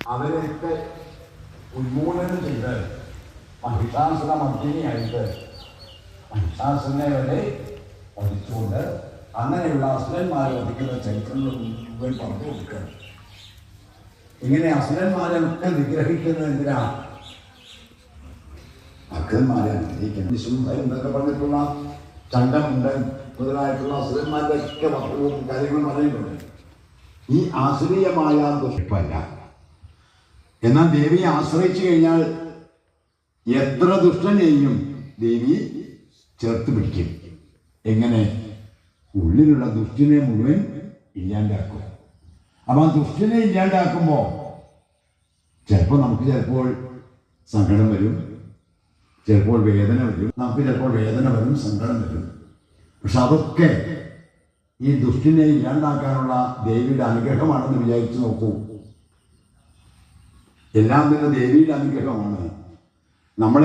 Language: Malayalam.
അവരെയൊക്കെ ഉന്മൂലനം ചെയ്ത് മഹിഷാസുര മർദ്ദിനിയായിട്ട് മഹിഷാസുരനെ വരെ വധിച്ചുകൊണ്ട് അങ്ങനെയുള്ള അസുരന്മാരെ വധിക്കുന്ന ചരിത്രങ്ങൾ മുഴുവൻ പറഞ്ഞു കൊടുക്കുകയാണ്. ഇങ്ങനെ അസുരന്മാരൊക്കെ നിഗ്രഹിക്കുന്നത് എന്തിനാണ്? ഭക്തന്മാരെ അനുഗ്രഹിക്കണം. ശുംഭൻ എന്നൊക്കെ പറഞ്ഞിട്ടുള്ള ചണ്ടമുണ്ടൻ മുതലായിട്ടുള്ള അസുരന്മാരുടെ ഒക്കെ വസ്തുവും കാര്യങ്ങളും പറയുന്നുണ്ട്. ഈ ആസുരീയമായ ദുഷ്ടല്ല. എന്നാൽ ദേവിയെ ആശ്രയിച്ചു കഴിഞ്ഞാൽ എത്ര ദുഷ്ടനെയും ദേവി ചേർത്ത് പിടിക്കും. എങ്ങനെ? ഉള്ളിലുള്ള ദുഷ്ടനെ മുഴുവൻ ഇല്ലാണ്ടാക്കും. അപ്പം ആ ദുഷ്ടനെ ഇല്ലാണ്ടാക്കുമ്പോൾ ചിലപ്പോൾ സങ്കടം വരും, ചിലപ്പോൾ വേദന വരും, സങ്കടം വരും. പക്ഷെ അതൊക്കെ ഈ ദുഷ്ടനെ ഇല്ലാണ്ടാക്കാനുള്ള ദേവിയുടെ അനുഗ്രഹമാണെന്ന് വിചാരിച്ചു നോക്കൂ. എല്ലാം തന്നെ ദേവിയുടെ അനുഗ്രഹമാണ്. നമ്മളെ